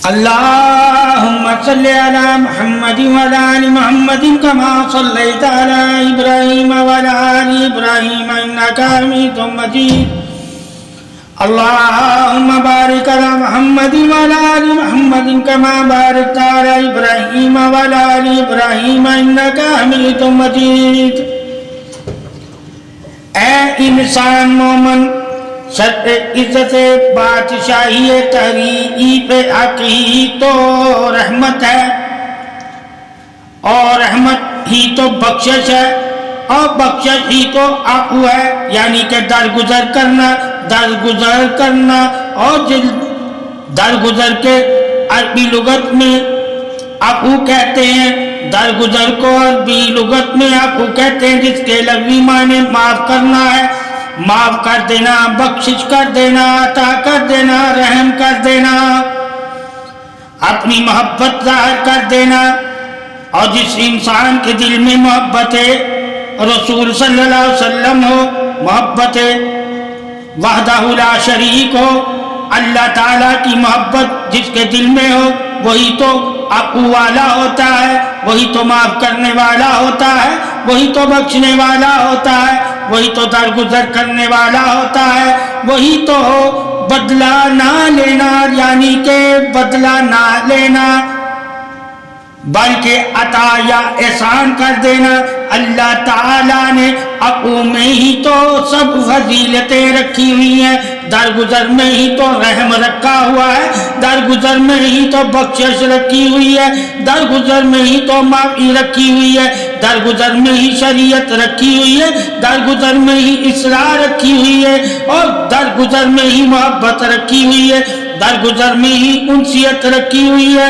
اللهم صل على محمد وعلى آل محمد كما صليت على إبراهيم وعلى آل إبراهيم إنك حميد مجيد اللهم بارك على محمد وعلى آل محمد كما باركت على إبراهيم وعلى آل إبراهيم إنك حميد مجيد اے انسان مومن سر عزت بادشاہی تحریف حق ہی تو رحمت ہے اور رحمت ہی تو بخشش ہے اور بخشش ہی تو عفو ہے، یعنی کہ درگزر کرنا اور درگزر کے عربی لغت میں عفو کہتے ہیں، درگزر کو عربی لغت میں عفو کہتے ہیں جس کے لغوی معنی معاف کرنا ہے، معاف کر دینا، بخشش کر دینا، عطا کر دینا، رحم کر دینا، اپنی محبت ظاہر کر دینا۔ اور جس انسان کے دل میں محبت رسول صلی اللہ علیہ وسلم ہو، محبت وحدہ لا شریک ہو، اللہ تعالیٰ کی محبت جس کے دل میں ہو، وہی تو عفو والا ہوتا ہے، وہی تو معاف کرنے والا ہوتا ہے، وہی تو بخشنے والا ہوتا ہے، وہی تو درگزر کرنے والا ہوتا ہے، وہی تو بدلہ نہ لینا، یعنی کہ بدلہ نہ لینا بلکہ عطا یا احسان کر دینا۔ اللہ تعالیٰ نے عفو میں ہی تو سب فضیلتیں رکھی ہوئی ہیں، درگزر میں ہی تو رحم رکھا ہوا ہے، درگزر میں ہی تو بخشش رکھی ہوئی ہے، درگزر میں ہی تو معافی رکھی ہوئی ہے، درگزر میں ہی شریعت رکھی ہوئی ہے، درگزر میں ہی اصلاح رکھی ہوئی ہے، اور درگزر میں ہی محبت رکھی ہوئی ہے، درگزر میں ہی انسیت رکھی ہوئی ہے،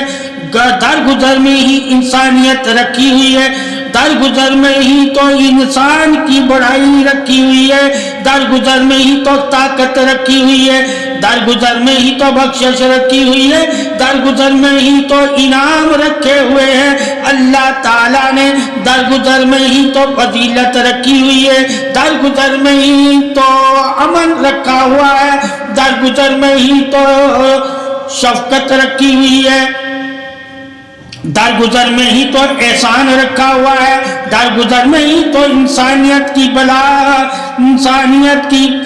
درگزر میں ہی انسانیت رکھی ہوئی ہے، درگزر میں ہی تو انسان کی بڑائی رکھی ہوئی ہے، درگزر میں ہی تو طاقت رکھی ہوئی ہے، درگزر میں ہی تو بخشش رکھی ہوئی ہے، درگزر میں ہی تو انعام رکھے ہوئے ہیں اللہ تعالیٰ نے، درگزر میں ہی تو فضیلت رکھی ہوئی ہے، درگزر میں ہی تو امن رکھا ہوا ہے، درگزر میں ہی تو شفقت رکھی ہوئی ہے، درگزر میں ہی تو احسان رکھا ہوا ہے، درگزر میں ہی تو انسانیت کی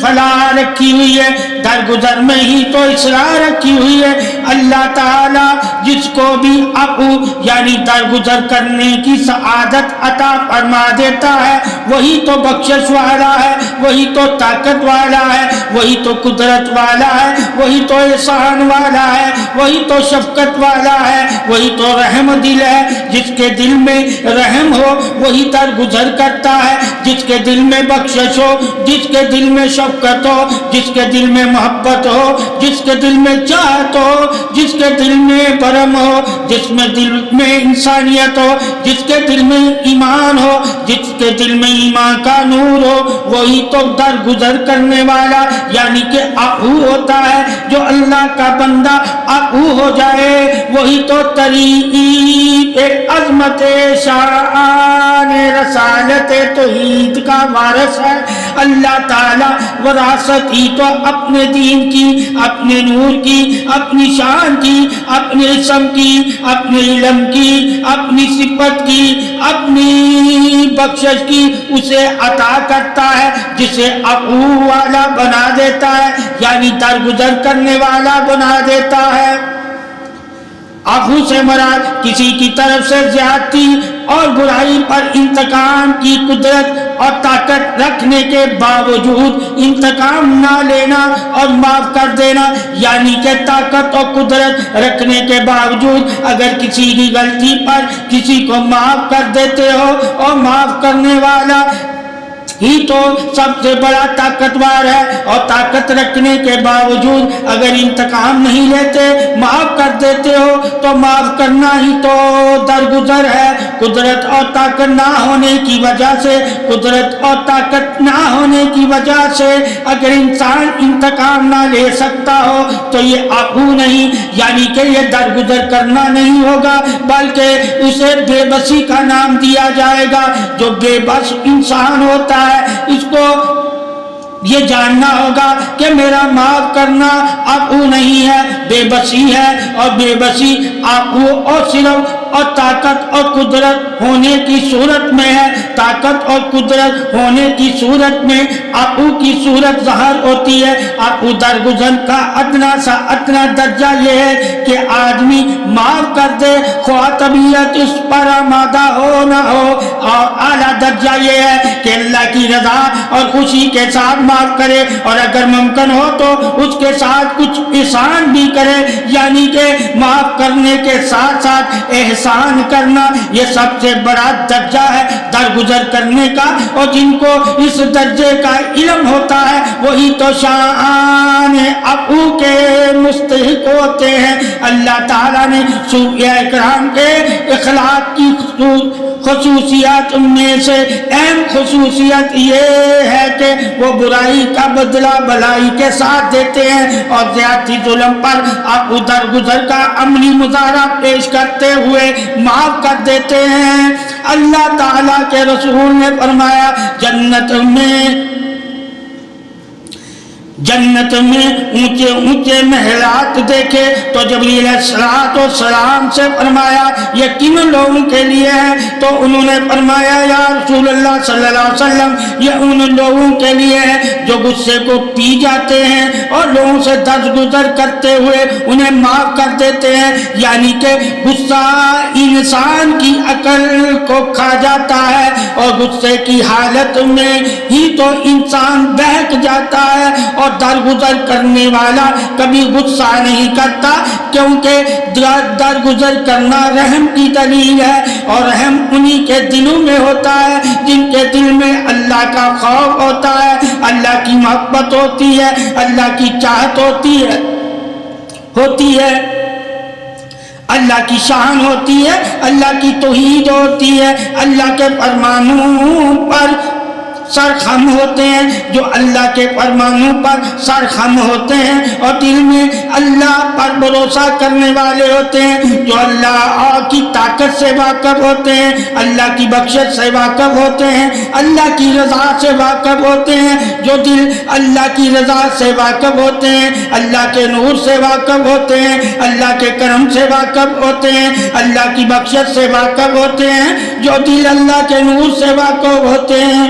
فلاح رکھی ہوئی ہے، درگزر میں ہی تو اصلاح رکھی ہوئی ہے۔ اللہ تعالیٰ جس کو بھی عفو یعنی درگزر کرنے کی سعادت عطا فرما دیتا ہے، وہی تو بخشش والا ہے، وہی تو طاقت والا ہے، وہی تو قدرت والا ہے، وہی تو احسان والا ہے، وہی تو شفقت والا ہے، وہی تو رحم دل ہے۔ جس کے دل میں رحم ہو وہی درگزر کرتا ہے، جس کے دل میں بخشش ہو، جس کے دل میں شفقت ہو، جس کے دل میں محبت ہو، جس کے دل میں چاہت ہو، جس کے دل میں برم ہو، جس میں دل میں انسانیت ہو، جس کے دل میں ایمان ہو، جس کے دل میں ایمان کا نور ہو، وہی تو درگزر کرنے والا یعنی کہ عفو ہوتا ہے۔ جو اللہ کا بندہ عفو ہو جائے وہی تو طریق عظمت شان رسالت توحید کا وارث ہے۔ اللہ تعالیٰ وراثت ہی تو اپنے دین کی، اپنے نور کی، اپنی شان کی، اپنے اسم کی، اپنے علم کی، اپنی صفت کی، اپنی بخشش کی اسے عطا کرتا ہے، جسے عفو والا بنا دیتا ہے یعنی درگزر کرنے والا بنا دیتا ہے۔ عفو سے مراد کسی کی طرف سے زیادتی اور برائی پر انتقام کی قدرت اور طاقت رکھنے کے باوجود انتقام نہ لینا اور معاف کر دینا، یعنی کہ طاقت اور قدرت رکھنے کے باوجود اگر کسی کی غلطی پر کسی کو معاف کر دیتے ہو، اور معاف کرنے والا ہی تو سب سے بڑا طاقتور ہے، اور طاقت رکھنے کے باوجود اگر انتقام نہیں لیتے، معاف کر دیتے ہو تو معاف کرنا ہی تو درگزر ہے۔ قدرت اور طاقت نہ ہونے کی وجہ سے، قدرت اور طاقت نہ ہونے کی وجہ سے اگر انسان انتقام نہ لے سکتا ہو تو یہ عفو نہیں، یعنی کہ یہ درگزر کرنا نہیں ہوگا، بلکہ اسے بے بسی کا نام دیا جائے گا۔ جو بے بس انسان ہوتا ہے اس کو یہ جاننا ہوگا کہ میرا معاف کرنا عفو نہیں ہے، بے بسی ہے، اور بے بسی عفو اور صرف اور طاقت اور قدرت ہونے کی صورت میں ہے۔ طاقت اور قدرت ہونے کی صورت میں عفو کی صورت ظاہر ہوتی ہے۔ عفو درگزر کا ادنا سا ادنا درجہ یہ ہے کہ آدمی معاف کر دے، خواہ طبیعت اس پر آمادہ ہو نہ ہو، اور اعلیٰ درجہ یہ ہے کہ اللہ کی رضا اور خوشی کے ساتھ معاف کرے، اور اگر ممکن ہو تو اس کے ساتھ کچھ احسان بھی کرے، یعنی کہ معاف کرنے کے ساتھ ساتھ احسان کرنا۔ یہ سب سے بڑا درجہ ہے درگزر کرنے کا، اور جن کو اس درجے کا علم ہوتا ہے وہی تو شان عفو کے مستحق ہوتے ہیں۔ اللہ تعالیٰ نے صوفیاء کرام کے اخلاق کی خصوصیات میں سے اہم خصوصیت یہ ہے کہ وہ برائی کا بدلہ بھلائی کے ساتھ دیتے ہیں، اور زیادتی ظلم پر عفو درگزر کا عملی مظاہرہ پیش کرتے ہوئے معاف کر دیتے ہیں۔ اللہ تعالیٰ کے رسول نے فرمایا جنت میں اونچے اونچے محلات دیکھے تو جبریل علیہ السلام سے فرمایا یہ کن لوگوں کے لیے ہے؟ تو انہوں نے فرمایا یا رسول اللہ صلی اللہ علیہ وسلم یہ ان لوگوں کے لیے ہے جو غصے کو پی جاتے ہیں اور لوگوں سے درگزر کرتے ہوئے انہیں معاف کر دیتے ہیں، یعنی کہ غصہ انسان کی عقل کو کھا جاتا ہے، اور غصے کی حالت میں ہی تو انسان بہک جاتا ہے، اور درگزر کرنے والا کبھی غصہ نہیں کرتا، کیونکہ درگزر کرنا رحم کی دلیل ہے، اور رحم انہی کے دلوں میں ہوتا ہے جن کے دل میں اللہ کا خوف ہوتا ہے، اللہ کی محبت ہوتی ہے، اللہ کی چاہت ہوتی ہے اللہ کی شان ہوتی ہے، اللہ کی توحید ہوتی ہے، اللہ کے فرمانوں پر سرخم ہوتے ہیں، جو اللہ کے فرمانوں پر سرخم ہوتے ہیں اور دل میں اللہ پر بھروسہ کرنے والے ہوتے ہیں، جو اللہ کی طاقت سے واقف ہوتے ہیں، اللہ کی بخشش سے واقف ہوتے ہیں، اللہ کی رضا سے واقف ہوتے ہیں، جو دل اللہ کی رضا سے واقف ہوتے ہیں، اللہ کے نور سے واقف ہوتے ہیں، اللہ کے کرم سے واقف ہوتے ہیں، اللہ کی بخشش سے واقف ہوتے ہیں، جو دل اللہ کے نور سے واقف ہوتے ہیں،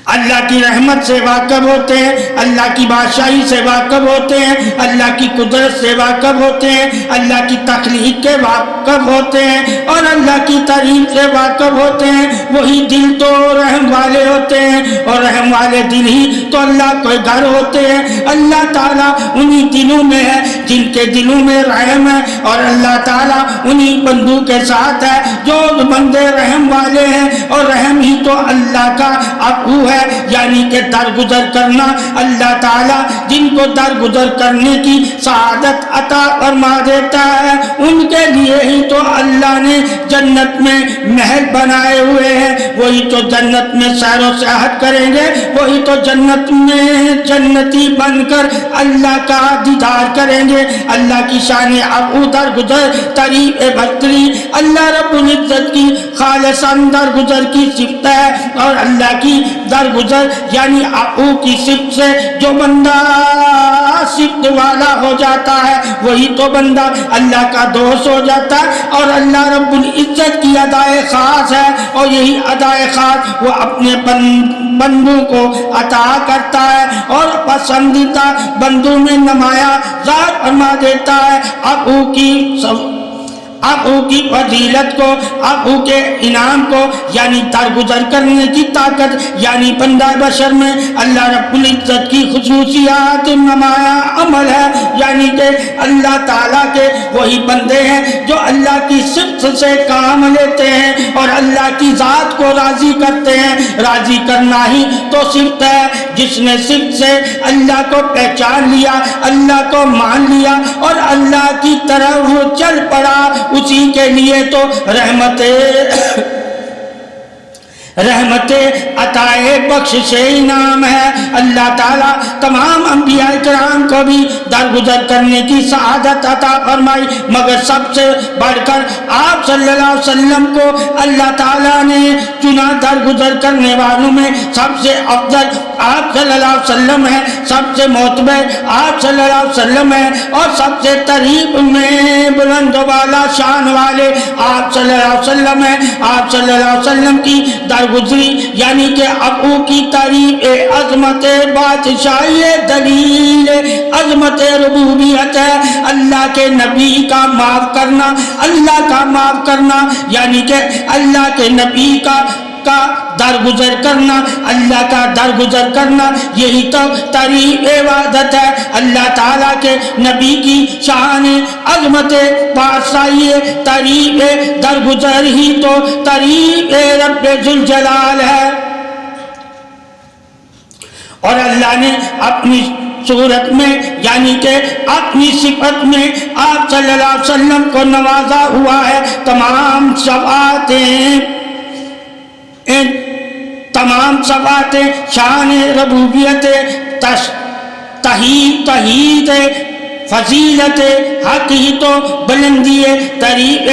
اللہ کی رحمت سے واقف ہوتے ہیں، اللہ کی بادشاہی سے واقف ہوتے ہیں، اللہ کی قدرت سے واقف ہوتے ہیں، اللہ کی تخلیق کے واقف ہوتے ہیں، اور اللہ کی تعریف سے واقف ہوتے ہیں، وہی دل تو رحم والے ہوتے ہیں، اور رحم والے دل ہی تو اللہ کے گھر ہوتے ہیں۔ اللہ تعالیٰ انہی دلوں میں ہے جن کے دلوں میں رحم ہے، اور اللہ تعالیٰ انہی بندوں کے ساتھ ہے جو بندے رحم والے ہیں، اور رحم ہی تو اللہ کا عفو ہے، یعنی کہ درگزر کرنا۔ اللہ تعالیٰ جن کو درگزر کرنے کی سعادت عطا فرما دیتا ہے ان کے لیے ہی تو اللہ نے جنت میں محل بنائے ہوئے ہیں، وہی تو جنت میں سیر و سیاحت کریں گے، وہی تو جنت میں جنتی بن کر اللہ کا دیدار کریں گے۔ اللہ کی شان عفو درگزر تعریف برتری اللہ رب العزت کی خالصاً درگزر کی صفت ہے، اور اللہ کی درگزر یعنی عفو کی صفت سے جو بندہ صفت والا ہو جاتا ہے وہی تو بندہ اللہ کا دوست ہو جاتا ہے، اور اللہ رب العزت کی ادائے خاص ہے، اور یہی ادائے خاص وہ اپنے بندوں کو عطا کرتا ہے اور پسندیدہ بندوں میں نمایاں ذات فرما دیتا ہے۔ عفو کی فضیلت کو، عفو کے انعام کو، یعنی درگزر کرنے کی طاقت، یعنی بندہ بشر میں اللہ رب العزت کی خصوصیات نمایاں عمل ہے، یعنی کہ اللہ تعالیٰ کے وہی بندے ہیں جو اللہ کی صفت سے کام لیتے ہیں اور اللہ کی ذات کو راضی کرتے ہیں۔ راضی کرنا ہی تو صفت ہے، جس نے صفت سے اللہ کو پہچان لیا، اللہ کو مان لیا اور اللہ کی طرف چل پڑا، اسی کے لیے تو رحمت عطائے بخشش انعام ہے۔ اللہ تعالیٰ تمام انبیاء کرام کو بھی درگزر کرنے کی سعادت عطا فرمائی، مگر سب سے بڑھ کر آپ صلی اللہ علیہ وسلم کو اللہ تعالیٰ نے چنا۔ درگزر کرنے والوں میں سب سے افضل آپ صلی اللہ علیہ وسلم ہیں، سب سے معتبر آپ صلی اللہ علیہ وسلم ہیں، اور سب سے قریب میں بلند والا شان والے آپ صلی اللہ علیہ وسلم ہیں۔ آپ صلی اللہ علیہ وسلم کی درگزری یعنی کہ ابو کی تعریف عظمت بادشاہی دلیل عظمت ربوبیت ہے۔ اللہ کے نبی کا معاف کرنا، اللہ کا معاف کرنا یعنی کہ اللہ کے نبی کا درگزر کرنا، اللہ کا درگزر کرنا، یہی تو طریق عبادت ہے۔ اللہ تعالیٰ کے نبی کی شان عظمت بادشاہی طریق درگزر ہی تو طریق رب ذوالجلال ہے۔ اور اللہ نے اپنی صورت میں یعنی کہ اپنی صفت میں آپ صلی اللہ علیہ وسلم کو نوازا ہوا ہے۔ تمام شان ربوبیت، تحید فضیلت حق ہی تو بلندی طریق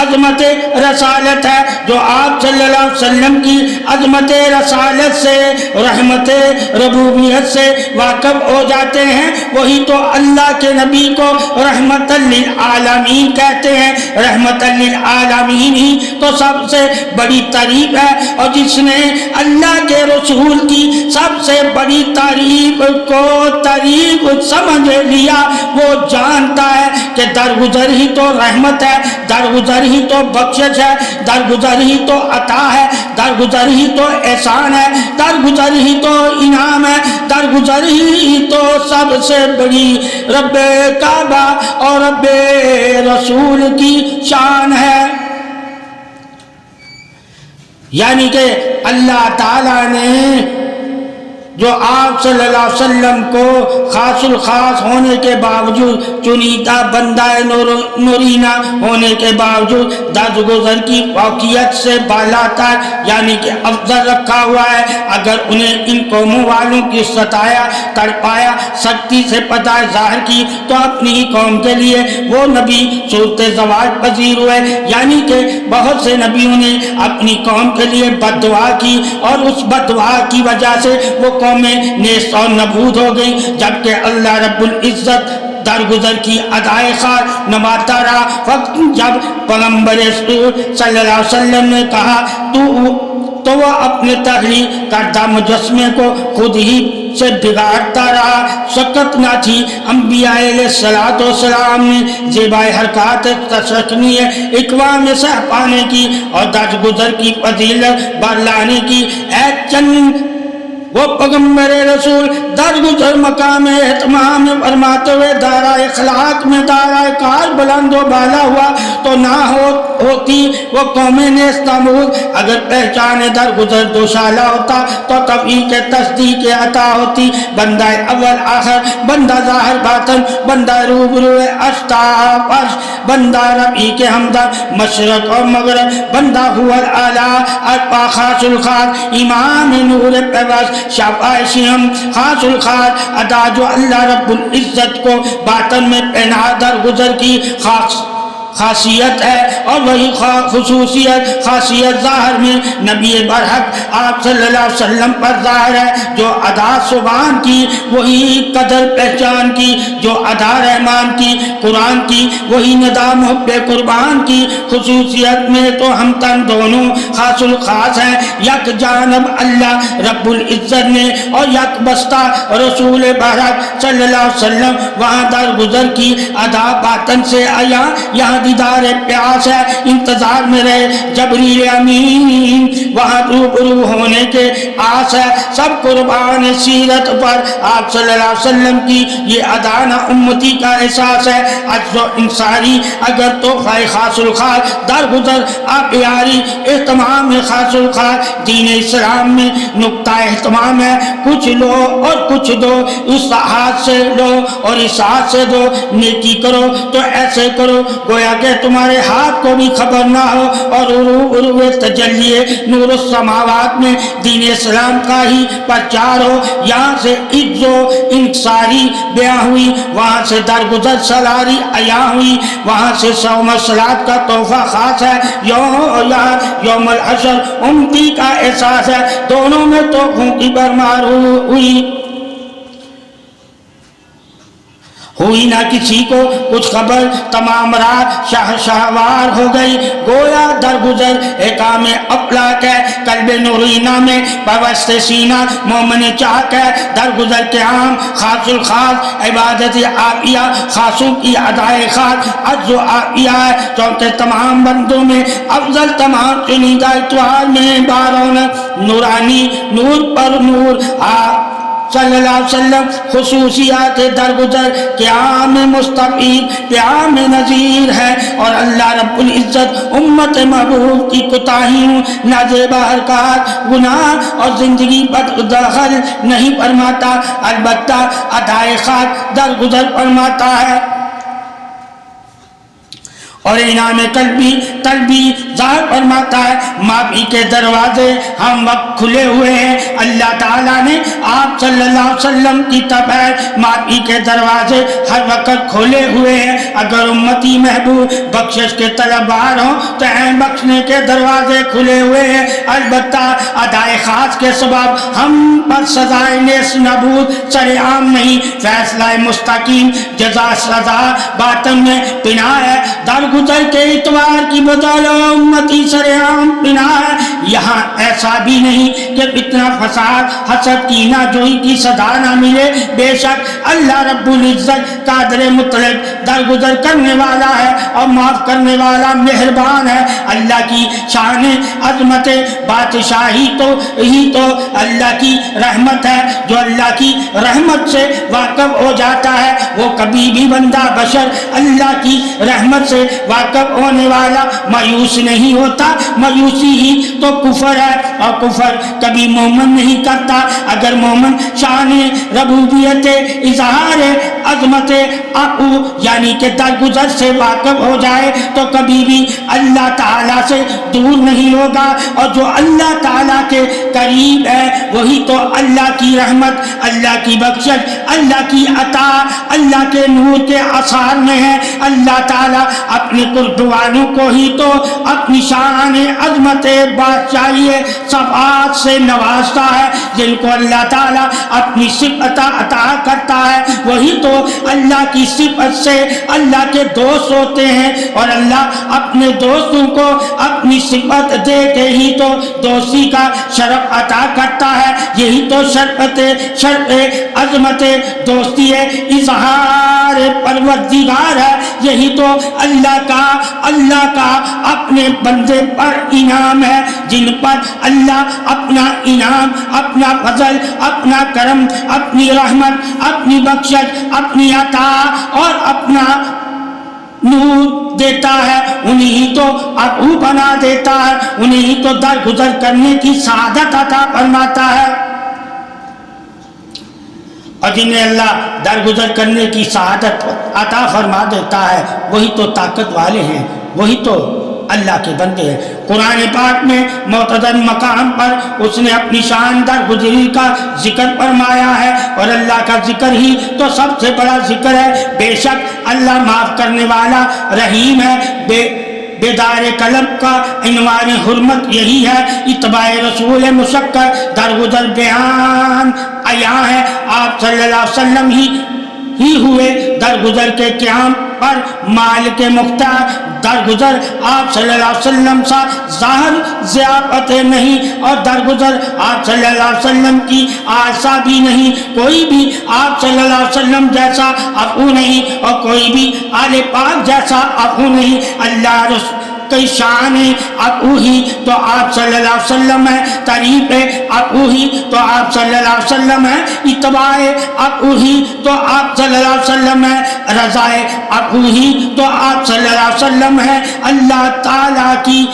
عظمت رسالت ہے۔ جو آپ صلی اللہ علیہ وسلم کی عظمت رسالت سے، رحمت ربوبیت سے واقف ہو جاتے ہیں، وہی تو اللہ کے نبی کو رحمت للعالمین کہتے ہیں۔ رحمت للعالمین ہی تو سب سے بڑی تعریف ہے، اور جس نے اللہ کے رسول کی سب سے بڑی تعریف کو تعریف سمجھ لیا، وہ جانتا ہے کہ درگزر ہی تو رحمت ہے، درگزر ہی تو بخشش ہے، درگزر ہی تو عطا ہے، درگزر ہی تو احسان ہے، درگزر ہی تو انعام ہے، درگزر ہی تو سب سے بڑی رب کعبہ اور رب رسول کی شان ہے۔ یعنی کہ اللہ تعالیٰ نے جو آپ صلی اللہ علیہ وسلم کو خاص الخاص ہونے کے باوجود، چنیدہ بندہ نورینہ ہونے کے باوجود درگزر کی فوقیت سے بالا تر یعنی کہ افضل رکھا ہوا ہے۔ اگر انہیں ان قوموں والوں کی ستایا، تڑپایا، سختی سے پتہ ظاہر کی، تو اپنی ہی قوم کے لیے وہ نبی صورت زوال پذیر ہوئے، یعنی کہ بہت سے نبیوں نے اپنی قوم کے لیے بد دعا کی، اور اس بد دعا کی وجہ سے وہ قومیں نیست اور نبود ہو گئی، جبکہ اللہ رب العزت درگزر کی ادائے خار نماتا رہا۔ وقت جب پیغمبر صلی اللہ علیہ وسلم نے کہا تو وہ اپنے تخلیق کردہ مجسمے کو خود ہی سے بگاڑتا رہا، شکت نہ تھی۔ انبیاء علیہ السلام نے زیبائے حرکات تسکنی اقوام سہ پانے کی اور درگزر کی فضیلت برلانے کی چند وہ پیغمبر رسول درگزر مقام اہتمام فرماتے ہوئے دائرہ اخلاق میں دائرہ کار بلند و بالا ہوا تو نہ ہوتی وہ قوم نیستمود۔ اگر پہچان درگزر دوشالہ ہوتا تو کبھی کے تصدیق عطا ہوتی۔ بندہ اول آخر، بندہ ظاہر باطن، بندہ روبرو اشتاف عرش، بندہ ربی کے ہمدرد مشرق اور مغرب، بندہ هو الاعلیٰ ارپا خاص الخاص امام نور پیوست شفاء شیم خاص الخاص ادا جو اللہ رب العزت کو باطن میں پہنا درگزر کی خاصیت ہے، اور وہی خصوصیت خاصیت ظاہر میں نبی برحق آپ صلی اللہ علیہ وسلم پر ظاہر ہے۔ جو ادا سبحان کی وہی قدر پہچان کی، جو ادا رحمان کی قرآن کی وہی ندا محب قربان کی۔ خصوصیت میں تو ہم تن دونوں خاص الخاص ہیں، یک جانب اللہ رب العزت نے اور یک بستہ رسول برحق صلی اللہ علیہ وسلم۔ وہاں درگزر کی ادا باطن سے آیا، یہاں دیدار پیاس ہے، انتظار میں رہے جبریل امین، وہاں روبرو ہونے کے آس ہے۔ سب قربان سیرت پر آپ صلی اللہ علیہ وسلم کی یہ ادانا امتی کا احساس ہے، عجز و انصاری اگر تو خاص الخاص درگزر آپ یاری اہتمام خاص الخاص دین اسلام میں نقطہ اہتمام ہے۔ کچھ لو اور کچھ دو، اس ہاتھ سے لو اور اس ہاتھ سے دو، نیکی کرو تو ایسے کرو گویا گویا کہ تمہارے ہاتھ کو بھی خبر نہ ہو، اور عروج تجلی نور السماوات میں دین اسلام کا ہی پرچار ہو۔ یہاں سے عز و انکساری بیاں ہوئی، وہاں سے درگزر سلاری عیاں ہوئی، وہاں سے صوم صلات کا تحفہ خاص ہے، یوم الحشر امتی کا احساس ہے، دونوں میں تحفوں کی بھرمار ہوئی نہ کسی کو کچھ خبر، تمام رات شہوار ہو گئی، گویا درگزر احکام افلاک ہے، قلب نورینہ میں پوست سینہ مومن چاک ہے، درگزر کے عام خاص الخاص عبادت عافیہ خاصوں کی ادائے خاص عجز و عافیہ ہے، چونکہ تمام بندوں میں افضل تمام چنیدہ اتوار میں بارون نورانی نور پر نور صلی اللہ علیہ وسلم خصوصیات درگزر قیام مستقیم قیام نذیر ہے، اور اللہ رب العزت امت محبوب کی کوتاہیوں نازیبہ حرکات گناہ اور زندگی پر دخل نہیں فرماتا، البتہ ادائے خاک درگزر فرماتا ہے، اور انعام قلبی ظاہر فرماتا ہے۔ معافی کے دروازے ہم وقت کھلے ہوئے ہیں، اللہ تعالیٰ نے آپ صلی اللہ علیہ وسلم کی طرف معافی کے دروازے ہر وقت کھولے ہوئے ہیں، اگر امتی محبوب بخشش کے طلبگار ہوں تو بخشنے کے دروازے کھلے ہوئے ہیں، البتہ ادائے خاص کے سبب ہم پر سزائے نیست نبود سر عام نہیں، فیصلہ مستقیم جزا سزا باطن میں پناہ ہے، درگزر کے اتوار کی بدولت امتی سر عام پناہ ہے، یہاں ایسا بھی نہیں کہ اتنا فساد حسد کینہ جوئی کی صدا نہ ملے، بے شک اللہ رب العزت قادر مطلق درگزر کرنے والا ہے اور معاف کرنے والا مہربان ہے۔ اللہ کی شان عظمت بادشاہی تو اللہ کی رحمت ہے، جو اللہ کی رحمت سے واقف ہو جاتا ہے وہ کبھی بھی بندہ بشر اللہ کی رحمت سے واقف ہونے والا مایوس نہیں ہوتا، مایوسی ہی تو کفر ہے، اور کفر کبھی مومن نہیں کرتا۔ اگر مومن شان ربوبیت اظہار عظمت عفو یعنی کہ درگزر سے واقف ہو جائے تو کبھی بھی اللہ تعالیٰ سے دور نہیں ہوگا، اور جو اللہ تعالیٰ کے قریب ہے وہی تو اللہ کی رحمت، اللہ کی بخشش، اللہ کی عطا، اللہ کے نور کے آثار میں ہے۔ اللہ تعالیٰ اپنے قربانوں کو ہی تو اپنی شان عظمت بادشاہی صفات سے نوازتا ہے، جن کو اللہ تعالیٰ اپنی صفت عطا کرتا ہے وہی تو اللہ کی صفت سے اللہ کے دوست ہوتے ہیں، اور اللہ اپنے دوستوں کو اپنی صفت دے کے ہی تو دوستی کا شرف عطا کرتا ہے، یہی تو شرف عظمت دوستی اظہار پروردگار ہے، یہی تو اللہ کا اپنے بندے پر انعام ہے، جن پر اللہ اپنا انعام، اپنا فضل، اپنا کرم، اپنی رحمت، اپنی بخشش، اپنی عطا اور اپنا نور دیتا ہے، انہیں تو عفو بنا دیتا ہے، انہیں تو درگزر کرنے کی سعادت عطا فرماتا ہے، اور جنہیں اللہ درگزر کرنے کی سعادت عطا فرما دیتا ہے وہی تو طاقت والے ہیں، وہی تو اللہ کے بندے ہیں۔ قرآن پاک میں معتدل مقام پر اس نے اپنی شان درگزری کا ذکر فرمایا ہے، اور اللہ کا ذکر ہی تو سب سے بڑا ذکر ہے، بے شک اللہ معاف کرنے والا رحیم ہے، بیدار قلب کا عنوان حرمت یہی ہے، اتباع رسول مشکر درگزر بیان عیاں ہے، آپ صلی اللہ علیہ وسلم ہی ہوئے درگزر کے قیام پر مالک مختار، درگزر آپ صلی اللہ علیہ وسلم سا ظاہر ضیافت نہیں، اور درگزر آپ صلی اللہ علیہ وسلم کی آسا بھی نہیں، کوئی بھی آپ صلی اللہ علیہ وسلم جیسا عفو نہیں، اور کوئی بھی آل پاک جیسا عفو نہیں، اللہ رسول کی شان عفو ہی تو آپ صلی اللہ علیہ وسلم ہے، تعریف عفو ہی تو آپ صلی اللہ علیہ وسلم ہے، اتباع عفو ہی تو آپ صلی اللہ علیہ وسلم ہے، رضا عفو ہی تو آپ صلی اللہ علیہ وسلم ہے، اللہ تعالیٰ کی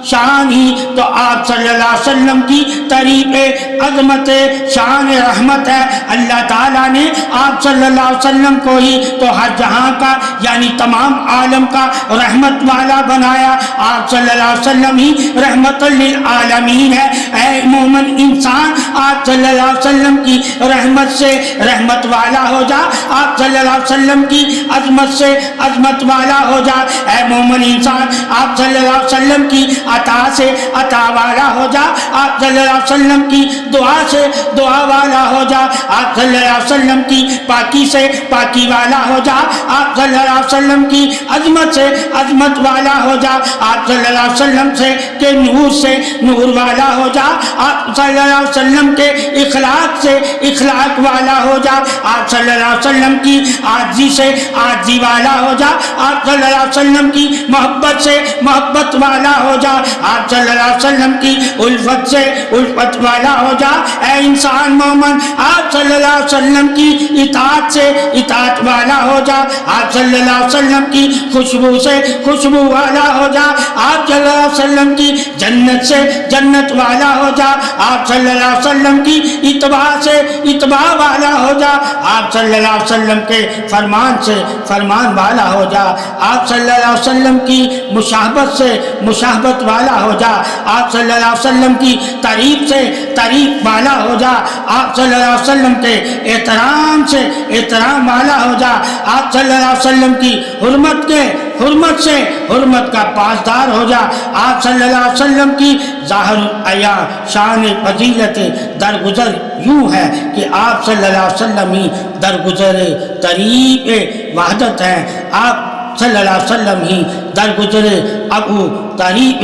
شان ہی تو آپ صلی اللہ علیہ وسلم کی تعریف عظمت شان رحمت ہے. اللہ تعالیٰ نے آپ صلی اللہ علیہ وسلم کو ہی تو ہر جہاں کا یعنی تمام عالم کا رحمت والا بنایا. آپ صلی اللہ علیہ وسلم ہی رحمت للعالمین ہے. اے مومن انسان آپ صلی اللہ علیہ وسلم کی رحمت سے رحمت والا ہو جا, آپ صلی اللہ علیہ وسلم کی عظمت سے عظمت والا ہو جا. اے مومن انسان آپ صلی اللہ علیہ وسلم کی عطا سے عطا والا ہو جا, آپ صلی اللہ علیہ وسلم کی دعا سے دعا والا ہو جا, آپ صلی اللہ علیہ وسلم کی پاکی سے پاکی والا ہو جا, آپ صلی اللہ علیہ وسلم کی عظمت سے عظمت والا ہو جا, آپ صلی اللہ علیہ وسلم سے نور والا ہو جا, آپ صلی اللہ علیہ وسلم کے اخلاق سے اخلاق والا ہو جا, آپ صلی اللہ علیہ وسلم کی عاجزی سے عاجزی والا ہو جا, آپ صلی اللہ علیہ وسلم کی محبت سے محبت والا ہو جا, آپ صلی اللہ علیہ وسلم کی الفت سے الفت والا ہو جا. اے انسان مومن آپ صلی اللہ علیہ وسلم کی اطاعت سے اطاعت والا ہو جا, آپ صلی اللہ علیہ وسلم کی خوشبو سے خوشبو والا ہو جا, آپ صلی اللہ علیہ وسلم کی جنت سے جنت والا ہو جا, آپ صلی اللہ علیہ وسلم کی اتباع سے اتباع والا ہو جا, آپ صلی اللہ علیہ وسلم کے فرمان سے فرمان والا ہو جا, آپ صلی اللہ علیہ وسلم کی مشاہبت سے مشاہبت والا ہو جا, آپ صلی اللہ علیہ وسلم کی تعریف سے تعریف والا ہو جا, آپ صلی اللہ علیہ وسلم کے احترام سے احترام والا ہو جا, آپ صلی اللہ علیہ وسلم کی حرمت سے حرمت کا پاسدار ہو جا, آپ صلی اللہ علیہ وسلم کی ظاہر العیا شان فضیلت درگزر یوں ہے کہ آپ صلی اللہ علیہ وسلم ہی درگزر طریق وحدت ہیں, آپ صلی اللہ علیہ وسلم ہی درگزر ابو طریق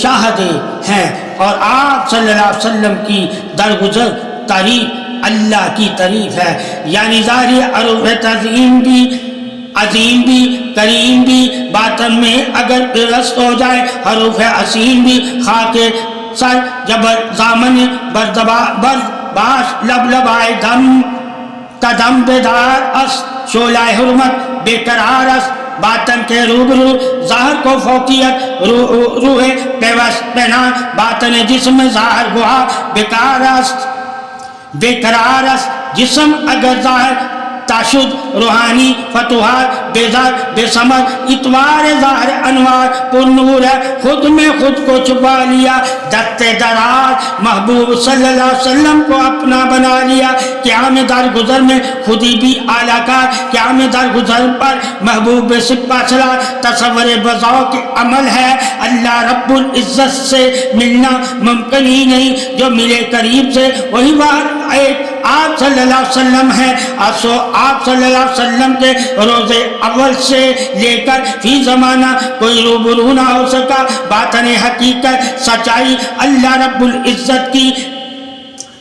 شاہد ہیں, اور آپ صلی اللہ علیہ وسلم کی درگزر طریق اللہ کی تعریف ہے. یعنی ظاہری عروف تعظیم بھی عظیم بھی کریم بھی باطن میں اگر درست ہو جائے, حروف عظیم بھی خاک سر جبر زامن بردباش لب لبائے دم قدم بیدار اس شعلہ حرمت بے قرار اس باطن کے روبرو ظاہر کو فوقیت روح پیوست پہنا باطن جسم ظاہر گوہا بیکار است بے قرار است جسم اگر ظاہر تاشد روحانی فتوحات بیزار بے سمر اتوار ظاہر انوار پر نور ہے, خود میں خود کو چھپا لیا, دست دراز محبوب صلی اللہ علیہ وسلم کو اپنا بنا لیا, قیام در گزر میں خودی بھی اعلیٰ کار, قیام در گزر پر محبوب سپہ سلار تصور بذوق عمل ہے, اللہ رب العزت سے ملنا ممکن ہی نہیں, جو ملے قریب سے وہی بار ایک آپ صلی اللہ علیہ وسلم ہے. سو آپ صلی اللہ علیہ وسلم کے روز اول سے لے کر فی زمانہ کوئی روبرو نہ ہو سکا, باطن حقیقت سچائی اللہ رب العزت کی,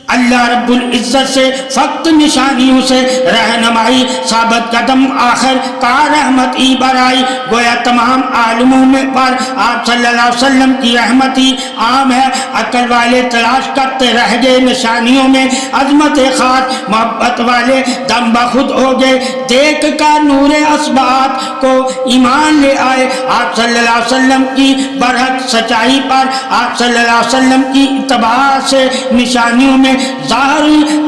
اللہ رب العزت سے فقط نشانیوں سے رہنمائی, ثابت قدم آخر کا رحمت ہی برائی, گویا تمام عالموں میں پر آپ صلی اللہ علیہ وسلم کی رحمت ہی عام ہے. عقل والے تلاش کرتے رہ گئے نشانیوں میں عظمت خاص, محبت والے دم بخود ہو گئے دیکھ کر نور اثبات کو ایمان لے آئے. آپ صلی اللہ علیہ وسلم کی برحق سچائی پر آپ صلی اللہ علیہ وسلم کی اتباع سے نشانیوں میں ظاہر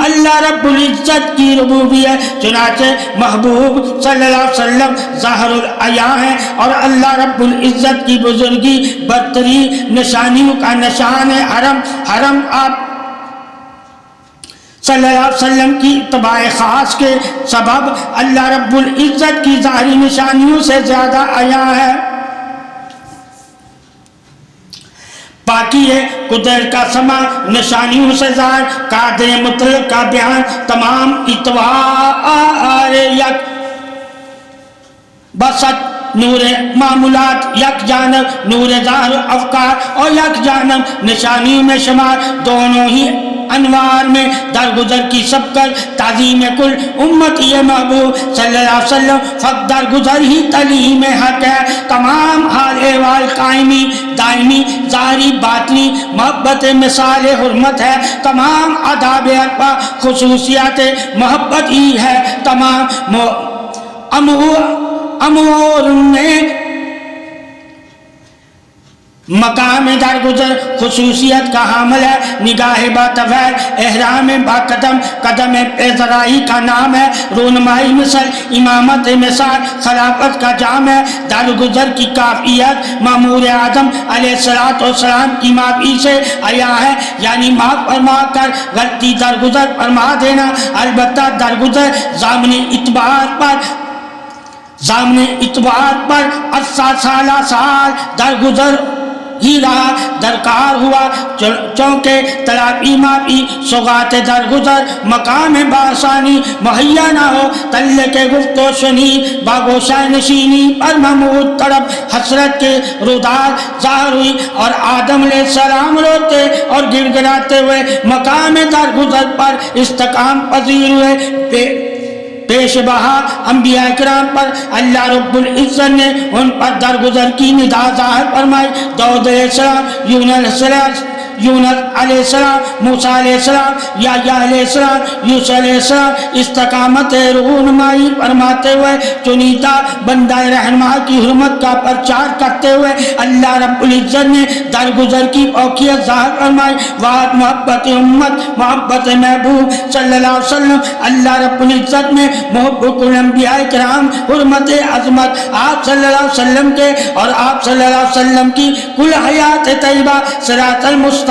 اللہ رب العزت کی ربوبیت, چنانچہ محبوب صلی اللہ علیہ وسلم ظاہر العیا ہے, اور اللہ رب العزت کی بزرگی برتری نشانیوں کا نشان ہے حرم. حرم آپ صلی اللہ علیہ وسلم کی اتباع خاص کے سبب اللہ رب العزت کی ظاہری نشانیوں سے زیادہ عیا ہے. باقی ہے قدرت کا سما نشانیوں سے ظاہر, قادر مطلق کا بیان تمام اتوار یک بسط نور معمولات, یک جانب نور ظاہر افکار اور یک جانب نشانیوں میں شمار, دونوں ہی انوار میں درگزر کی سبقت تعظیم کل امتی محبوب صلی اللہ علیہ وسلم فقط درگزر ہی تعلیم حق ہے. تمام حال احوال قائمی دائمی ظاہری باطنی محبت مثال حرمت ہے, تمام آداب اربع خصوصیات محبت ہی ہے. تمام امور میں مقام درگزر خصوصیت کا حامل ہے، نگاہ باتفیر، احرام با قدم، قدم پیزرائی کا نام ہے، رونمائی مثل، امامت مثال، خلافت کا جام ہے، درگزر کی کافیت مامور اعظم علیہ السلام کی معافی سے آیا ہے، یعنی معاف فرما کر غلطی درگزر فرما دینا۔ البتہ درگزر ضامن اعتبار پر 80 سال درگزر ہی رہا درکار ہوا، چونکہ تلافی معافی سوغات درگزر مقام بآسانی مہیا نہ ہو، تل کے گفت و شنید باگوشہ نشینی پر محمود طرف حسرت کے رودار ظاہر ہوئی، اور آدم علیہ السلام روتے اور گڑ گڑاتے ہوئے مقام درگزر پر استقام پذیر ہوئے۔ پیش بہا انبیاء کرام پر اللہ رب العزت نے ان پر درگزر کی ندا ظاہر فرمائی۔ داؤد علیہ السلام، یونس علیہ السلام، موسیٰ علیہ السلام، یحییٰ علیہ السلام، یوسف علیہ السلام استقامت رونمائی فرماتے ہوئے چنیدہ بندہ رہنما کی حرمت کا پرچار کرتے ہوئے اللہ رب العزت نے درگزر کی فوقیت ظاہر فرمائی۔ وعد محبت امت، محبت محبوب صلی اللہ علیہ وسلم، اللہ رب العزت نے محبت الانبیاء کرام، حرمت عظمت آپ صلی اللہ علیہ وسلم کے اور آپ صلی اللہ علیہ وسلم کی کل حیات طیبہ صراط المستقیم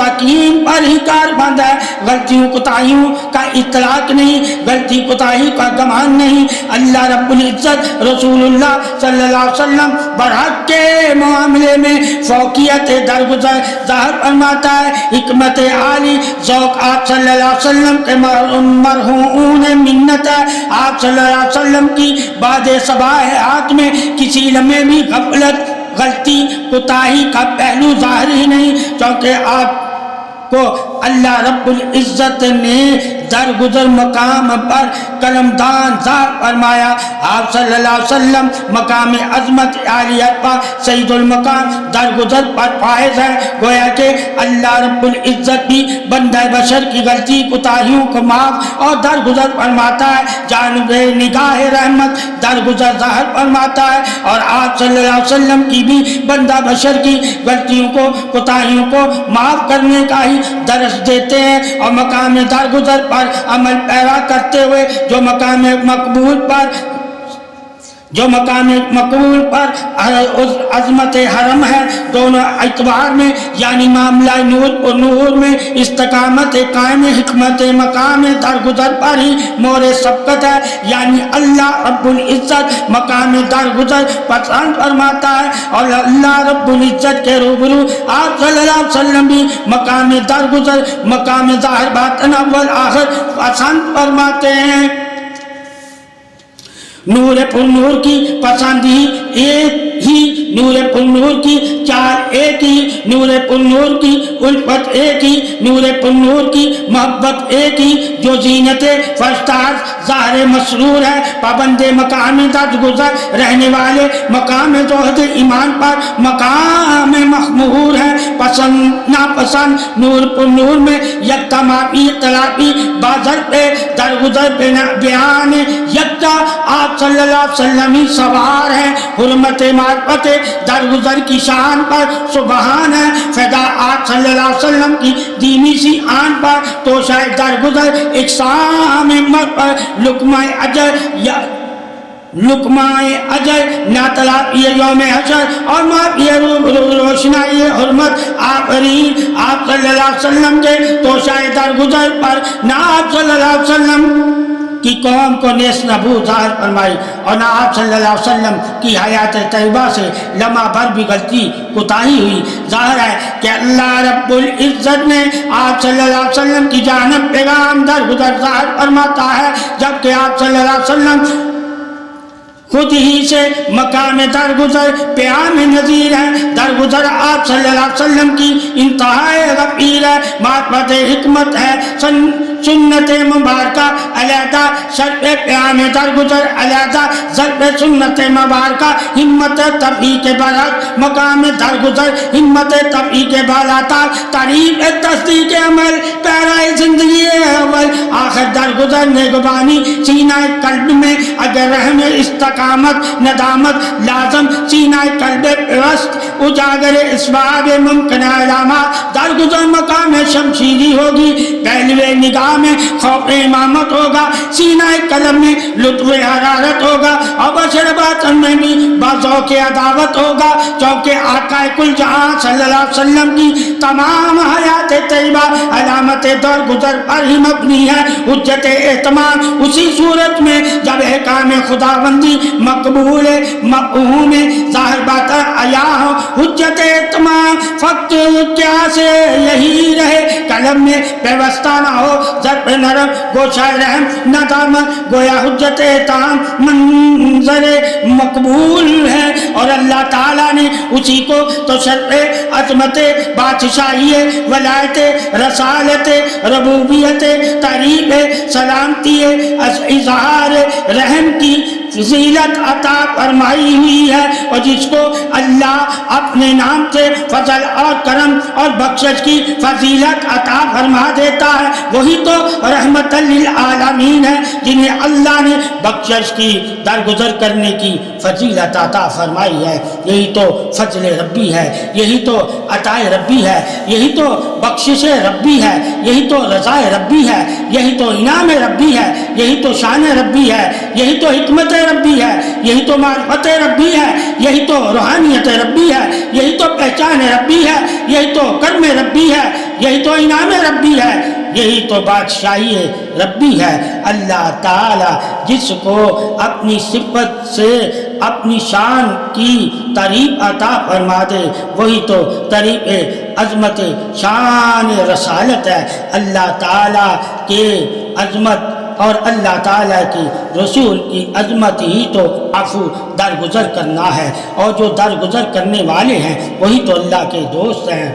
پر ہی کار بند ہے۔ غلطیوں کوتاہیوں کا اطلاق نہیں، غلطی کوتاہی کا گمان نہیں۔ اللہ رب العزت رسول اللہ صلی اللہ علیہ وسلم برحق کے معاملے میں فوقیت درگزر ظاہر فرماتا ہے۔ حکمت عالی ذوق آپ صلی اللہ علیہ وسلم کے مرہون منت ہے۔ آپ صلی اللہ علیہ وسلم کی بعد صباح حیات میں کسی لمحے بھی غفلت، غلطی، کوتاہی کا پہلو ظاہر ہی نہیں، کیونکہ آپ کو اللہ رب العزت نے درگزر مقام پر قلمدان ظاہر فرمایا۔ آپ صلی اللہ علیہ وسلم مقام عظمت عالیت پر سید المقام درگزر پر فائز ہے، گویا کہ اللہ رب العزت بھی بندہ بشر کی غلطی کوتاہیوں کو معاف اور درگزر فرماتا ہے، جانب نگاہ رحمت درگزر ظاہر فرماتا ہے، اور آپ صلی اللہ علیہ وسلم کی بھی بندہ بشر کی غلطیوں کو کوتاہیوں کو معاف کرنے کا ہی درس دیتے ہیں، اور مقام درگزر پر عمل پیرا کرتے ہوئے جو مقام مقبول پر عظمت حرم ہے، دونوں اعتبار میں یعنی معاملہ نور و نور میں استقامت قائم حکمت مقام درگزر پر ہی مور سبقت ہے، یعنی اللہ رب العزت مقام درگزر پسند فرماتا ہے، اور اللہ رب العزت کے روبرو آپ صلی اللہ علیہ وسلم بھی مقام درگزر مقام ظاہر باطن اول آخر پسند فرماتے ہیں۔ نور پر نور کی پسند ہی ایک ہی، نور پر نور کی چال ایک ہی، نور پر نور کی الفت ایک ہی، نور پر نور کی محبت ایک ہی، جو زینت فرشتاز ظاہر مسرور ہے، پابند مقام درگزر رہنے والے مقام زہد ایمان پر مقام مخمور ہے، پسند ناپسند نور پر نور میں یکتا معافی تلافی بازر پہ درگزر بیان یکتا آپ صلی اللہ علیہ وسلم ہی سوار ہے، حرمت معرفت درگزر کی شان پر سبحان ہے، فدا آپ صلی اللہ علیہ وسلم کی دینی سی آن پر تو شاید درگزر اقسام مر پر لقمہ اجر ناتلاف یہ یوم حشر اور معافی روشنائی حرمت آفرین آپ صلی اللہ علیہ وسلم کے تو شاید درگزر پر نہ آپ صلی اللہ علیہ وسلم کی قوم کو نیست نبود ظاہر فرمائی، اور نہ آپ صلی اللہ علیہ وسلم کی حیات طیبہ سے لمحہ بھر بھی غلطی کوتاہی ہوئی۔ ظاہر ہے کہ اللہ رب العزت نے آپ صلی اللہ علیہ وسلم کی جانب پیغام درگزر ظاہر فرماتا ہے، جبکہ آپ صلی اللہ علیہ وسلم خود ہی سے مقام درگزر پیام نظیر ہے۔ درگزر آپ صلی اللہ علیہ وسلم کی انتہائی غفیر ہے، معرفت حکمت ہے، سنت مبارکہ علیحدہ، شرف پیام درگزر علیحدہ، ضرب سنت مبارکہ، ہمت تفیع کے برحق مقام درگزر، ہمت تفیع کے بالاتر، تعریف تصدیق عمل، پیرائے زندگی اول آخر درگزر نگبانی سینہ قلب میں اگر رحم استقامت استقامت ندامت لازم سینہ قلب پیوست اجاگر اسباب ممکن علامات درگزر مقام شمشیری ہوگی پہلوے نگاہ میں خوف امامت ہوگا سینہ قلب میں لطف حرارت ہوگا اور بشر باطن میں بھی بذوق عداوت ہوگا چونکہ آقا کل جہاں صلی اللہ علیہ وسلم کی تمام حیات طیبہ علامت درگزر پر ہی مبنی ہے حجت اعتماد اسی صورت میں جب احکام خداوندی مقبول مفہوم ظاہر باطن عیا ہو حجت اعتماد فقط کیا سے یہی رہے قلم میں پیوستہ نہ ہو ضرب نرم گوشہ رحم ندامت گویا حجت اعتماد منظر مقبول ہے اور اللہ تعالیٰ نے اسی کو تو شرف عظمت بادشاہی ولایت رسالت ربوبیت تعریف سلامتی اظہار رحم کی فضیلت عطا فرمائی ہوئی ہے اور جس کو اللہ اپنے نام سے فضل اور کرم اور بخشش کی فضیلت عطا فرما دیتا ہے وہی تو رحمت للعالمین ہے جنہیں اللہ نے بخشش کی درگزر کرنے کی فضیلت عطا فرمائی ہے یہی تو فضل ربی ہے یہی تو عطا ربی ہے یہی تو بخشش ربی ہے یہی تو رضا ربی ہے یہی تو انعام ربی ہے یہی تو شان ربی ہے یہی تو حکمت ربی ہے یہی تو معرفت ربی ہے یہی تو روحانیت ربی ہے یہی تو پہچان ربی ہے یہی تو کرم ربی ہے یہی تو انعام ربی ہے یہی تو بادشاہی ربی ہے اللہ تعالی جس کو اپنی صفت سے اپنی شان کی تعریف عطا فرما دے وہی تو تعریف عظمت شان رسالت ہے اللہ تعالی کے عظمت اور اللہ تعالیٰ کی رسول کی عظمت ہی تو عفو درگزر کرنا ہے اور جو درگزر کرنے والے ہیں وہی تو اللہ کے دوست ہیں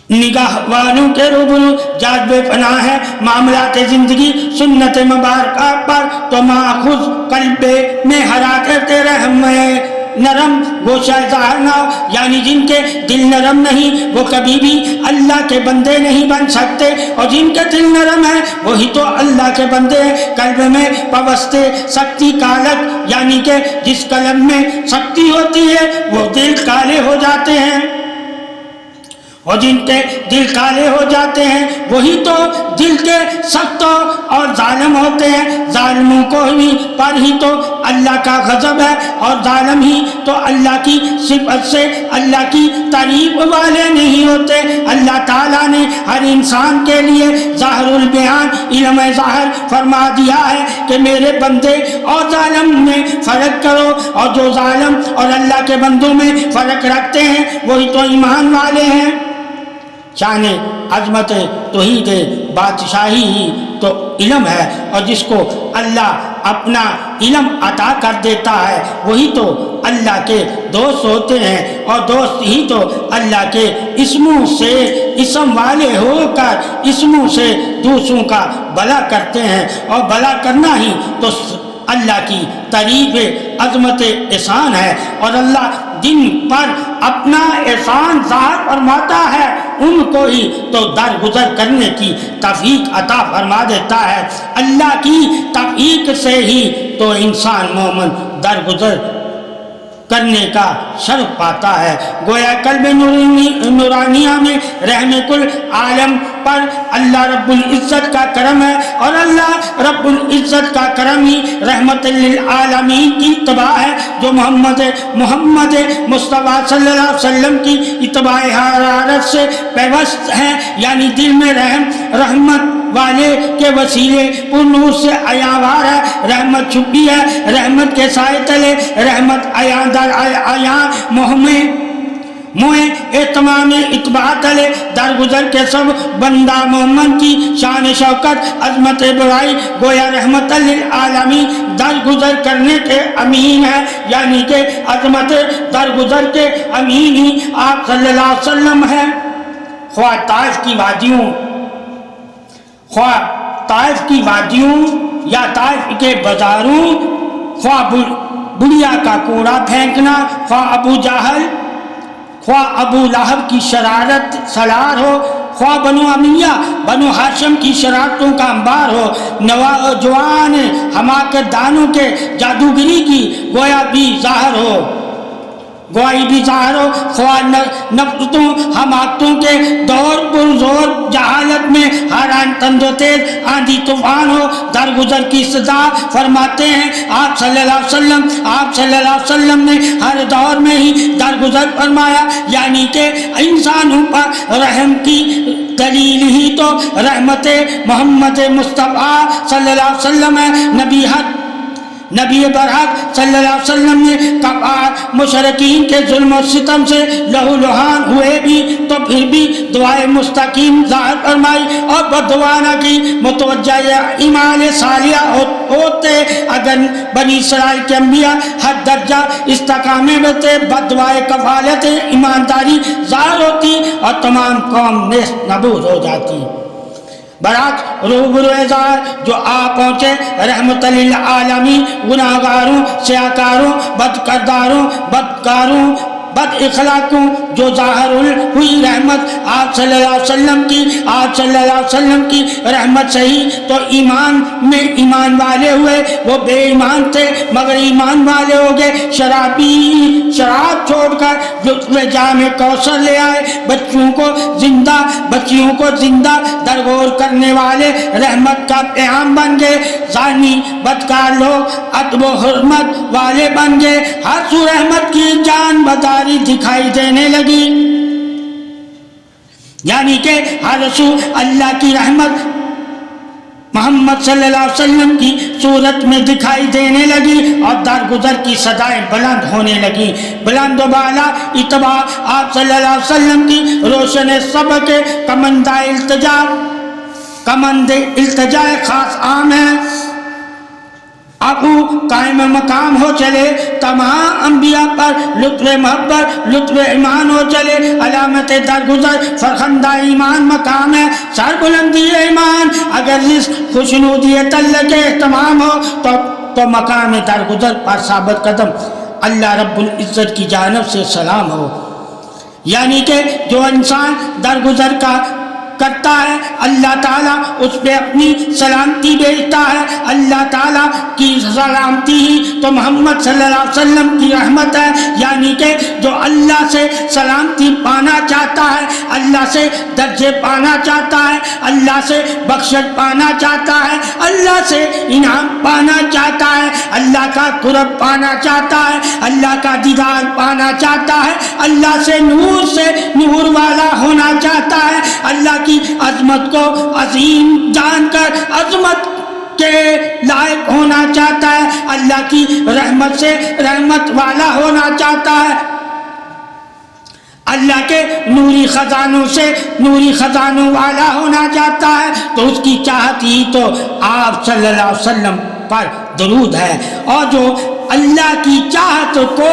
نگاہ والوں کے روبرو جاذب پناہ ہے معاملات زندگی سنت مبارکہ پر تو ماخذ قلب میں حرارت رحم نرم گوشہ ظاہر نہ ہو یعنی جن کے دل نرم نہیں وہ کبھی بھی اللہ کے بندے نہیں بن سکتے اور جن کے دل نرم ہے وہی تو اللہ کے بندے ہیں قلب میں پوستے سختی کالک یعنی کہ جس قلب میں سختی ہوتی ہے وہ دل کالے ہو جاتے ہیں اور جن کے دل کالے ہو جاتے ہیں وہی تو دل کے سخت اور ظالم ہوتے ہیں ظالموں کو پر ہی تو اللہ کا غضب ہے اور ظالم ہی تو اللہ کی صفت سے اللہ کی تعریف والے نہیں ہوتے اللہ تعالیٰ نے ہر انسان کے لیے ظاہر البیان علم ظاہر فرما دیا ہے کہ میرے بندے اور ظالم میں فرق کرو اور جو ظالم اور اللہ کے بندوں میں فرق رکھتے ہیں وہی تو ایمان والے ہیں شان عظمت توحید بادشاہی ہی تو علم ہے اور جس کو اللہ اپنا علم عطا کر دیتا ہے وہی تو اللہ کے دوست ہوتے ہیں اور دوست ہی تو اللہ کے اسموں سے اسم والے ہو کر اسموں سے دوسروں کا بھلا کرتے ہیں اور بھلا کرنا ہی تو اللہ کی تعریف عظمت احسان ہے اور اللہ جن پر اپنا احسان ظاہر فرماتا ہے ان کو ہی تو درگزر کرنے کی توفیق عطا فرما دیتا ہے اللہ کی توفیق سے ہی تو انسان مومن درگزر کرنے کا شرف پاتا ہے گویا قلب نورانیہ میں رحم کل عالم پر اللہ رب العزت کا کرم ہے اور اللہ رب العزت کا کرم ہی رحمت للعالمین کی اتباع ہے جو محمد مصطفیٰ صلی اللہ علیہ وسلم کی اتباع حرارت سے پیوست ہیں یعنی دل میں رحمت والے کے وسیلے پر نور سے عیاوار ہے رحمت چھپی ہے رحمت کے سائے تلے رحمت عیاں در عیاں موئے اہتمام اتباع تلے درگزر کے سب بندہ مومن کی شان شوکت عظمت برائی گویا رحمت للعالمین درگزر کرنے کے امین ہے یعنی کہ عظمت درگزر کے امین ہی آپ صلی اللہ علیہ وسلم ہے خواہ طائف کی وادیوں یا طائف کے بازاروں خواہ بڑیا کا کوڑا پھینکنا خواہ ابو جہل خواہ ابو لہب کی شرارت سلار ہو خواہ بنو امیہ بنو ہاشم کی شرارتوں کا انبار ہو، نوجوان حماقت دانوں کے جادوگری کی گویا بھی ظاہر ہو، گواہی بھی ظاہر ہو، خواہ نفرتوں حماقتوں کے دور پر زور جہالت میں حیران تند و تیز آندھی طوفان ہو، درگزر کی صدا فرماتے ہیں آپ صلی اللہ علیہ وسلم، آپ صلی اللہ علیہ وسلم نے ہر دور میں ہی درگزر فرمایا، یعنی کہ انسانوں پر رحم کی دلیل ہی تو رحمت محمد مصطفیٰ صلی اللہ علیہ وسلم ہے۔ نبی برحق صلی اللہ علیہ وسلم نے کفار مشرکین کے ظلم و ستم سے لہو لہان ہوئے بھی تو پھر بھی دعائے مستقیم ظاہر فرمائی اور بددعا نہ کی، متوجہ ایمان صالحہ ہوتے اگر بنی اسرائیل کے انبیاء حد درجہ استقامے میں تھے، بددعائے کفالت ایمانداری ظاہر ہوتی اور تمام قوم نیست نابود ہو جاتی۔ برعکس روبرو اظہار جو آ پہنچے رحمت للعالمین گناہگاروں، سیاکاروں، بدکاروں، بد اخلاقوں جو ظاہر ہوئی رحمت آپ صلی اللہ علیہ وسلم کی، آپ صلی اللہ علیہ وسلم کی رحمت صحیح تو ایمان میں ایمان والے ہوئے، وہ بے ایمان تھے مگر ایمان والے ہو گئے، شراب چھوڑ کر لطف جام کوثر لے آئے، بچیوں کو زندہ درگور کرنے والے رحمت کا پیام بن گئے، زانی بدکار لوگ ادب و حرمت والے بن گئے، ہر سو رحمت کی جان بداری دکھائی دینے لگی، یعنی کہ ہر سو اللہ کی رحمت محمد صلی اللہ علیہ وسلم کی صورت میں دکھائی دینے لگی اور درگزر کی صدائیں بلند ہونے لگی، بلند و بالا اتباع آپ صلی اللہ علیہ وسلم کی روشن سبق کمند التجا خاص عام ہے، ابو قائم مقام ہو چلے، تمام انبیاء پر لطف محبت لطف ایمان ہو چلے، علامت درگزر فرخندہ ایمان مقام ہے، سر بلندی ایمان اگر رزق خوشنودی تعلق اہتمام ہو تو مقام درگزر پر ثابت قدم اللہ رب العزت کی جانب سے سلام ہو، یعنی کہ جو انسان درگزر کرتا ہے اللہ تعالیٰ اس پہ اپنی سلامتی بھیجتا ہے، اللہ تعالیٰ کی سلامتی ہی تو محمد صلی اللہ علیہ وسلم کی رحمت ہے، یعنی کہ جو اللہ سے سلامتی پانا چاہتا ہے، اللہ سے درجے پانا چاہتا ہے، اللہ سے بخشش پانا چاہتا ہے، اللہ سے انعام پانا چاہتا ہے، اللہ کا قرب پانا چاہتا ہے، اللہ کا دیدار پانا چاہتا ہے، اللہ سے نور والا ہونا چاہتا ہے، اللہ کی عظمت کو عظیم جان کر عظمت کے لائق ہونا چاہتا ہے، اللہ کی رحمت سے رحمت والا ہونا چاہتا ہے، اللہ کے نوری خزانوں سے نوری خزانوں والا ہونا چاہتا ہے، تو اس کی چاہت ہی تو آپ صلی اللہ علیہ وسلم پر درود ہے، اور جو اللہ کی چاہت کو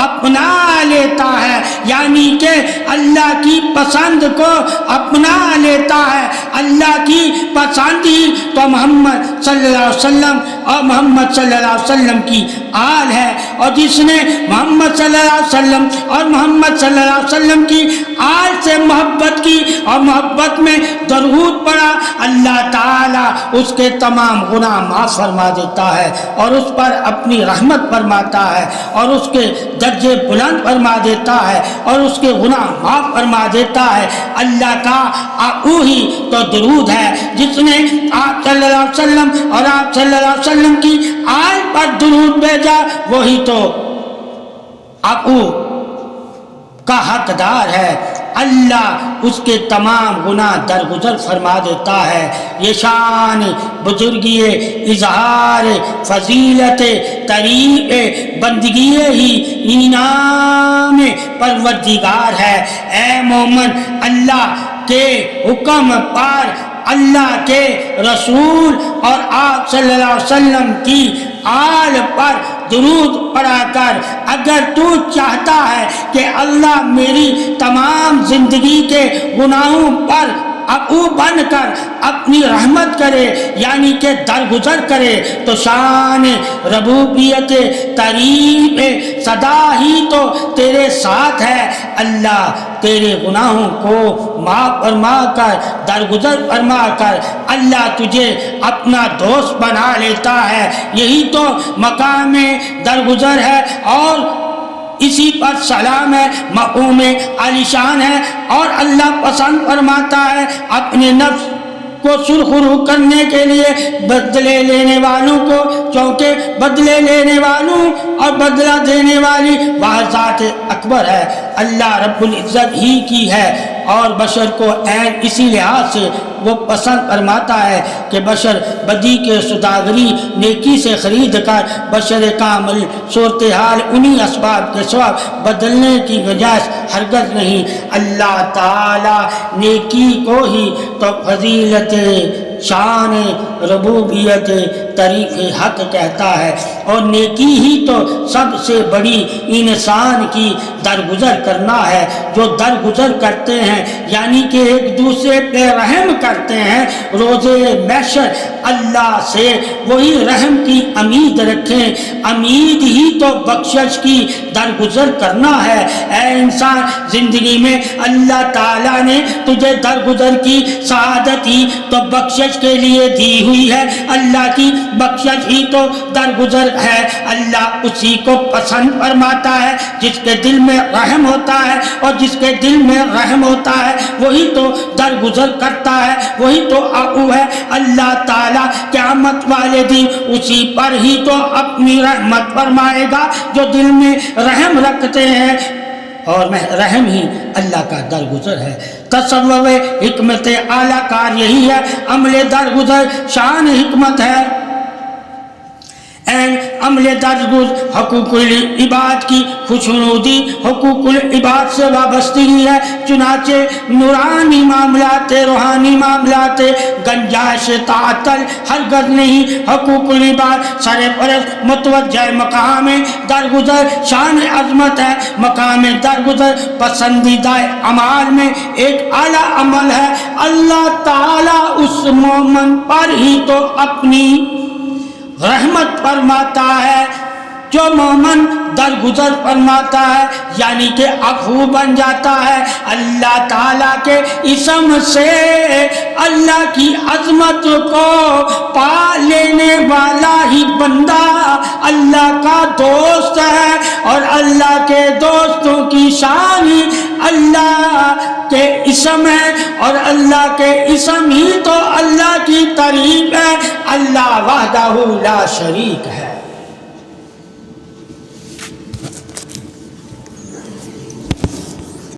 اپنا لیتا ہے، یعنی کہ اللہ کی پسند کو اپنا لیتا ہے، اللہ کی پسند ہی تو محمد صلی اللہ علیہ وسلم اور محمد صلی اللہ علیہ وسلم کی آل ہے، اور جس نے محمد صلی اللہ علیہ وسلم اور محمد صلی اللہ علیہ وسلم کی آل سے محبت کی اور محبت میں درود پڑھا، اللہ تعالیٰ اس کے تمام گناہ معاف فرما دیتا ہے اور اس پر اپنی رحمت فرماتا ہے اور اس کے درجے بلند فرما دیتا ہے اور اس کے گناہ معاف فرما دیتا ہے۔ اللہ کا وہی تو درود ہے جس نے آپ صلی اللہ علیہ وسلم اور آپ صلی اللہ علیہ وسلم کی آل پر درود بھیجا، وہی تو ابو کا حقدار ہے، اللہ اس کے تمام گناہ درگزر فرما دیتا ہے۔ یہ شان بزرگی اظہار فضیلت طریق بندگی ہی انعام پروردگار ہے۔ اے مومن، اللہ کے حکم پر اللہ کے رسول اور آپ صلی اللہ علیہ وسلم کی آل پر درود پڑھا کر اگر تو چاہتا ہے کہ اللہ میری تمام زندگی کے گناہوں پر ابو بن کر اپنی رحمت کرے، یعنی کہ درگزر کرے، تو شان ربوبیت تعریف صدا ہی تو تیرے ساتھ ہے، اللہ تیرے گناہوں کو معاف فرما کر درگزر فرما کر اللہ تجھے اپنا دوست بنا لیتا ہے۔ یہی تو مقام درگزر ہے اور اسی پر سلام ہے، مقام عالی شان ہے، اور اللہ پسند فرماتا ہے اپنے نفس کو سرخرو کرنے کے لیے بدلے لینے والوں کو، چونکہ بدلے لینے والوں اور بدلہ دینے والی وہ ذات اکبر ہے، اللہ رب العزت ہی کی ہے۔ اور بشر کو عین اسی لحاظ سے وہ پسند فرماتا ہے کہ بشر بدی کے سوداگری نیکی سے خرید کر بشر کامل صورتحال انہی اسباب کے سوا بدلنے کی گنجائش ہرگز نہیں۔ اللہ تعالی نیکی کو ہی تو فضیلت شان ربوبیت طریق حق کہتا ہے، اور نیکی ہی تو سب سے بڑی انسان کی درگزر کرنا ہے۔ جو درگزر کرتے ہیں یعنی کہ ایک دوسرے پہ رحم کرتے ہیں، روز محشر اللہ سے وہی رحم کی امید رکھیں، امید ہی تو بخشش کی درگزر کرنا ہے۔ اے انسان، زندگی میں اللہ تعالیٰ نے تجھے درگزر کی سعادت ہی تو بخشش کے لیے دی ہوئی ہے، اللہ کی بخشش ہی تو درگزر ہے۔ اللہ اسی کو پسند فرماتا ہے جس کے دل میں رحم ہوتا ہے، اور جس کے دل میں رحم ہوتا ہے وہی تو درگزر کرتا ہے، وہی تو عفو ہے۔ اللہ تعالیٰ قیامت والے دن اسی پر ہی تو اپنی رحمت فرمائے گا جو دل میں رحم رکھتے ہیں، اور رحم ہی اللہ کا درگزر ہے۔ تصور حکمت اعلیٰ کار یہی ہے، عمل درگزر شان حکمت ہے۔ عمل درگزر حقوق العباد کی خوشنودی حقوق العباد سے وابستگی ہے، چنانچہ نورانی معاملات روحانی معاملات گنجائش تعطل ہرگز نہیں۔ حقوق العباد سرپرست متوجہ مقام درگزر شان عظمت ہے، مقام درگزر پسندیدہ اعمال میں ایک اعلیٰ عمل ہے۔ اللہ تعالیٰ اس مومن پر ہی تو اپنی رحمت فرماتا ہے جو مومن درگزر فرماتا ہے، یعنی کہ عفو بن جاتا ہے۔ اللہ تعالیٰ کے اسم سے اللہ کی عظمت کو پا لینے والا ہی بندہ اللہ کا دوست ہے، اور اللہ کے دوستوں کی شان ہی اللہ کے اسم ہے، اور اللہ کے اسم ہی تو اللہ کی تعریف ہے۔ اللہ وحدہ لا شریک ہے۔